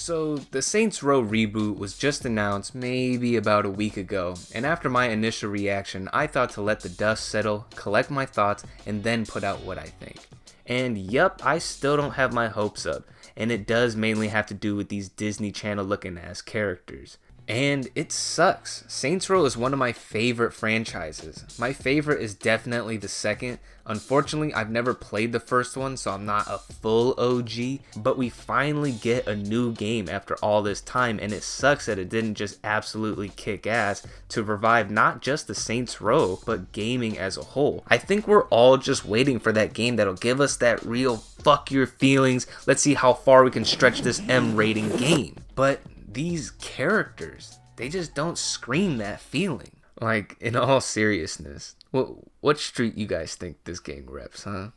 So, the Saints Row reboot was just announced maybe about a week ago, and after my initial reaction, I thought to let the dust settle, collect my thoughts, and then put out what I think. And yup, I still don't have my hopes up, and it does mainly have to do with these Disney Channel looking ass characters. And it sucks. Saints Row is one of my favorite franchises. My favorite is definitely the second. Unfortunately, I've never played the first one, so I'm not a full OG, but we finally get a new game after all this time, and it sucks that it didn't just absolutely kick ass to revive not just the Saints Row, but gaming as a whole. I think we're all just waiting for that game that'll give us that real fuck your feelings, let's see how far we can stretch this M rating game. But these characters, they just don't scream that feeling. Like, in all seriousness, what street you guys think this gang reps, huh?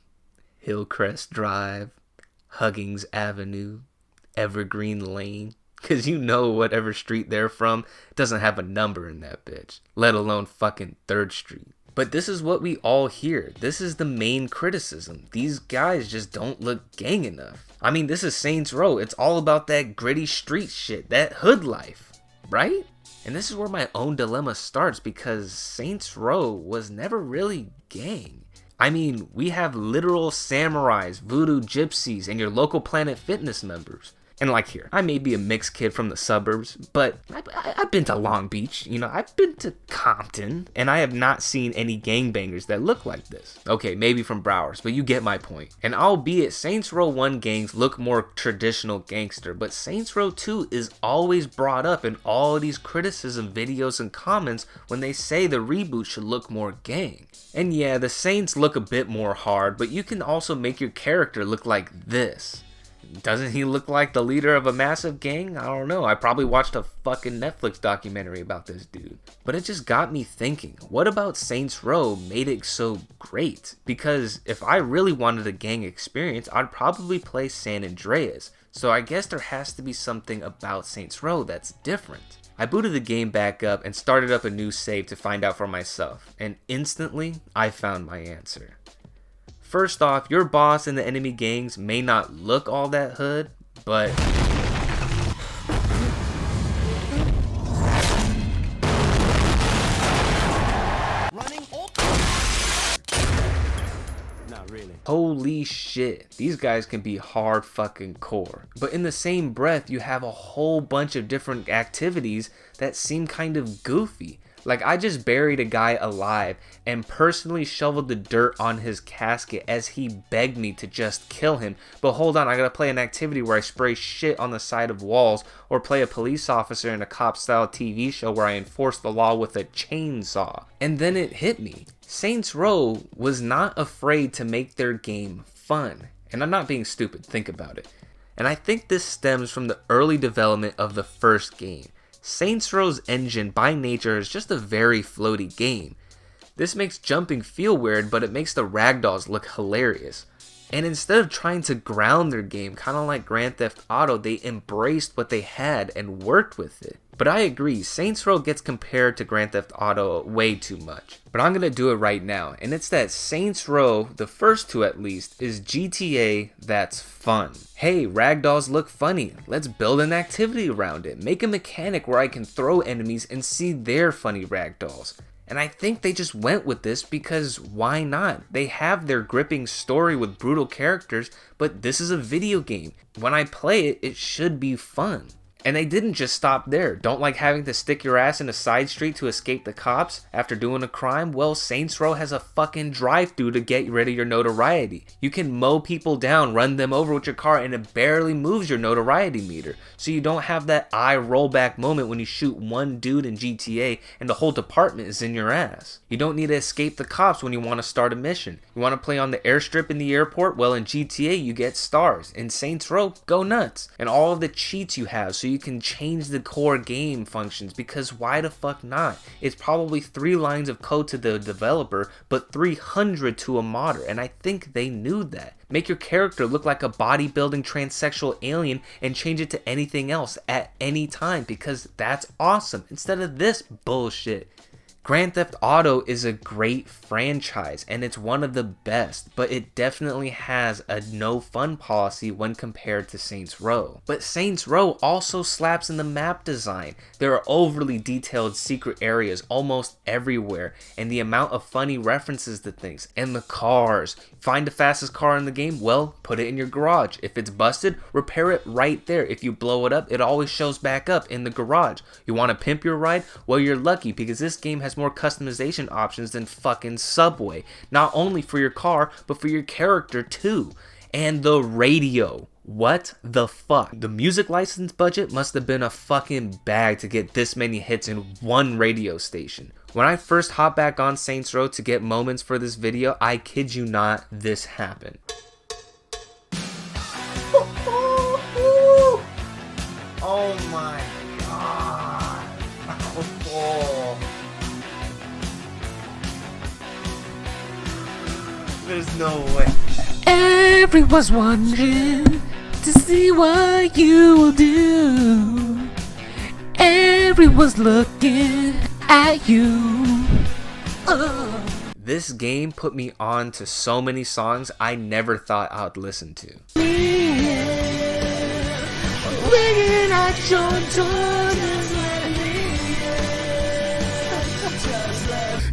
Hillcrest Drive, Huggins Avenue, Evergreen Lane? Cause you know whatever street they're from doesn't have a number in that bitch, let alone fucking 3rd Street. But this is what we all hear. This is the main criticism. These guys just don't look gang enough. I mean, this is Saints Row. It's all about that gritty street shit, that hood life, right? And this is where my own dilemma starts, because Saints Row was never really gang. I mean, we have literal samurais, voodoo gypsies, and your local Planet Fitness members. And like here, I may be a mixed kid from the suburbs, but I've been to Long Beach, you know, I've been to Compton, and I have not seen any gangbangers that look like this. Okay, maybe from Browers, but you get my point. And albeit Saints Row 1 gangs look more traditional gangster, but Saints Row 2 is always brought up in all these criticism videos and comments when they say the reboot should look more gang. And yeah, the Saints look a bit more hard, but you can also make your character look like this. Doesn't he look like the leader of a massive gang? I don't know. I probably watched a fucking Netflix documentary about this dude. But it just got me thinking, what about Saints Row made it so great? Because if I really wanted a gang experience, I'd probably play San Andreas. So I guess there has to be something about Saints Row that's different. I booted the game back up and started up a new save to find out for myself. And instantly, I found my answer. First off, your boss and the enemy gangs may not look all that hood, but not really. Holy shit, these guys can be hard fucking core. But in the same breath, you have a whole bunch of different activities that seem kind of goofy. Like, I just buried a guy alive and personally shoveled the dirt on his casket as he begged me to just kill him. But hold on, I gotta play an activity where I spray shit on the side of walls, or play a police officer in a cop-style TV show where I enforce the law with a chainsaw. And then it hit me. Saints Row was not afraid to make their game fun. And I'm not being stupid, think about it. And I think this stems from the early development of the first game. Saints Row's engine by nature is just a very floaty game. This makes jumping feel weird, but it makes the ragdolls look hilarious. And instead of trying to ground their game, kind of like Grand Theft Auto, they embraced what they had and worked with it. But I agree, Saints Row gets compared to Grand Theft Auto way too much. But I'm gonna do it right now, and it's that Saints Row, the first two at least, is GTA that's fun. Hey, ragdolls look funny, let's build an activity around it. Make a mechanic where I can throw enemies and see their funny ragdolls. And I think they just went with this because why not? They have their gripping story with brutal characters, but this is a video game. When I play it, it should be fun. And they didn't just stop there. Don't like having to stick your ass in a side street to escape the cops after doing a crime? Well, Saints Row has a fucking drive-thru to get rid of your notoriety. You can mow people down, run them over with your car, and it barely moves your notoriety meter. So you don't have that eye rollback moment when you shoot one dude in GTA and the whole department is in your ass. You don't need to escape the cops when you want to start a mission. You want to play on the airstrip in the airport? Well, in GTA you get stars. In Saints Row, go nuts. And all of the cheats you have so you can change the core game functions, because why the fuck not? It's probably 3 lines of code to the developer, but 300 to a modder, and I think they knew that. Make your character look like a bodybuilding transsexual alien and change it to anything else at any time, because that's awesome, instead of this bullshit. Grand Theft Auto is a great franchise and it's one of the best, but it definitely has a no fun policy when compared to Saints Row. But Saints Row also slaps in the map design. There are overly detailed secret areas almost everywhere, and the amount of funny references to things, and the cars. Find the fastest car in the game? Well, put it in your garage. If it's busted, repair it right there. If you blow it up, it always shows back up in the garage. You want to pimp your ride? Well, you're lucky because this game has more customization options than fucking Subway. Not only for your car, but for your character too. And the radio. What the fuck? The music license budget must have been a fucking bag to get this many hits in one radio station. When I first hopped back on Saints Row to get moments for this video, I kid you not, this happened. Oh my god. Oh. There's no way. Everyone's wondering to see what you will do. Everyone's looking at you. This game put me on to so many songs I never thought I'd listen to.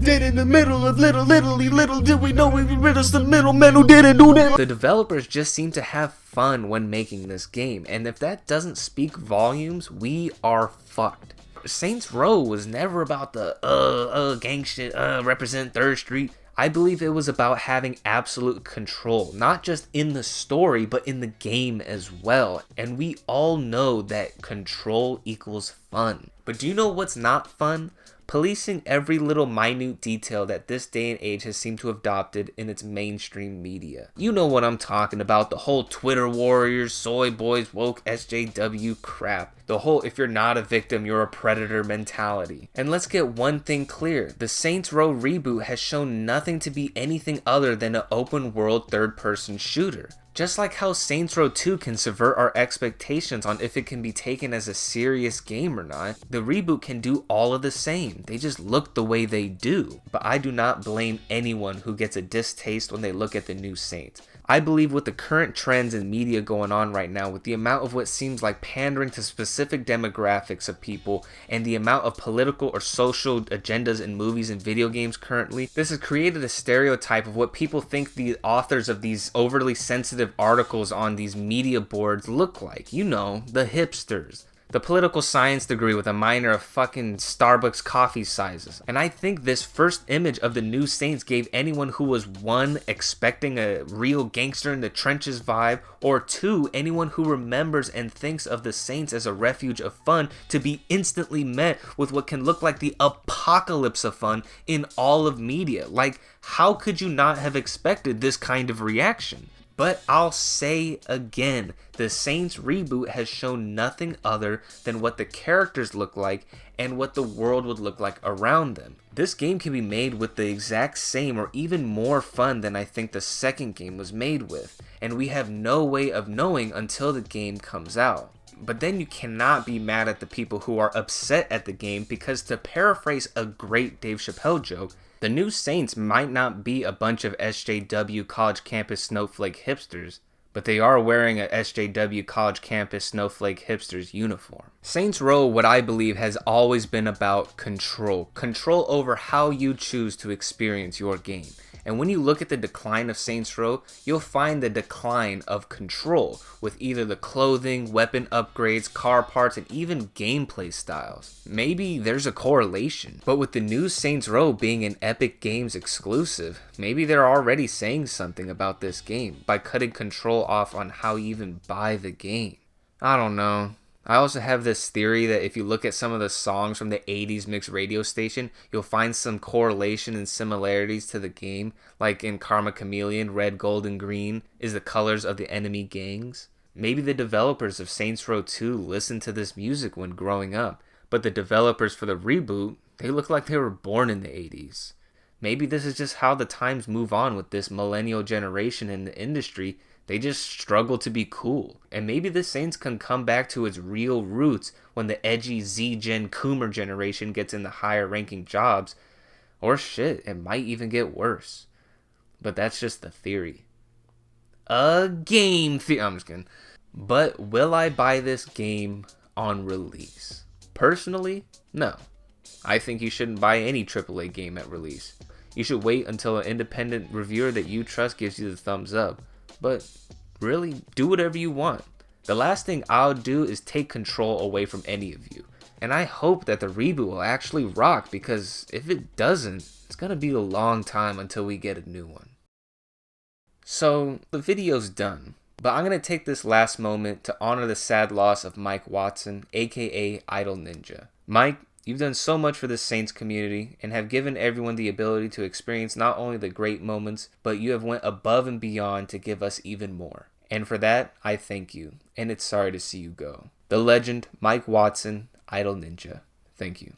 Dead in the middle of little did we know we would rid us the middleman who didn't do that. The developers just seem to have fun when making this game, and if that doesn't speak volumes, we are fucked. Saints Row was never about the gang shit, represent 3rd Street. I believe it was about having absolute control, not just in the story, but in the game as well. And we all know that control equals fun. But do you know what's not fun? Policing every little minute detail that this day and age has seemed to have adopted in its mainstream media. You know what I'm talking about, the whole Twitter warriors, soy boys, woke SJW crap. The whole if you're not a victim, you're a predator mentality. And let's get one thing clear, the Saints Row reboot has shown nothing to be anything other than an open world third-person shooter. Just like how Saints Row 2 can subvert our expectations on if it can be taken as a serious game or not, the reboot can do all of the same. They just look the way they do. But I do not blame anyone who gets a distaste when they look at the new Saints. I believe with the current trends in media going on right now, with the amount of what seems like pandering to specific demographics of people, and the amount of political or social agendas in movies and video games currently, this has created a stereotype of what people think the authors of these overly sensitive articles on these media boards look like. You know, the hipsters. The political science degree with a minor of fucking Starbucks coffee sizes. And I think this first image of the new Saints gave anyone who was 1, expecting a real gangster in the trenches vibe, or 2, anyone who remembers and thinks of the Saints as a refuge of fun to be instantly met with what can look like the apocalypse of fun in all of media. Like, how could you not have expected this kind of reaction? But I'll say again, the Saints reboot has shown nothing other than what the characters look like and what the world would look like around them. This game can be made with the exact same or even more fun than I think the second game was made with, and we have no way of knowing until the game comes out. But then you cannot be mad at the people who are upset at the game because, to paraphrase a great Dave Chappelle joke, the new Saints might not be a bunch of SJW college campus snowflake hipsters, but they are wearing a SJW college campus snowflake hipsters uniform. Saints Row, what I believe, has always been about control. Control over how you choose to experience your game. And when you look at the decline of Saints Row, you'll find the decline of control with either the clothing, weapon upgrades, car parts, and even gameplay styles. Maybe there's a correlation, but with the new Saints Row being an Epic Games exclusive, maybe they're already saying something about this game by cutting control off on how you even buy the game. I don't know. I also have this theory that if you look at some of the songs from the 80s mixed radio station, you'll find some correlation and similarities to the game, like in Karma Chameleon, Red, Gold, and Green is the colors of the enemy gangs. Maybe the developers of Saints Row 2 listened to this music when growing up, but the developers for the reboot, they look like they were born in the 80s. Maybe this is just how the times move on with this millennial generation in the industry. They just struggle to be cool. And maybe the Saints can come back to its real roots when the edgy Z-Gen Coomer generation gets in the higher ranking jobs. Or shit, it might even get worse. But that's just the theory. A game theory. I'm just kidding. But will I buy this game on release? Personally, no. I think you shouldn't buy any AAA game at release. You should wait until an independent reviewer that you trust gives you the thumbs up. But really, do whatever you want. The last thing I'll do is take control away from any of you. And I hope that the reboot will actually rock, because if it doesn't, it's gonna be a long time until we get a new one. So, the video's done. But I'm going to take this last moment to honor the sad loss of Mike Watson, aka Idle Ninja. Mike, you've done so much for the Saints community and have given everyone the ability to experience not only the great moments, but you have went above and beyond to give us even more. And for that, I thank you, and it's sorry to see you go. The legend, Mike Watson, Idle Ninja. Thank you.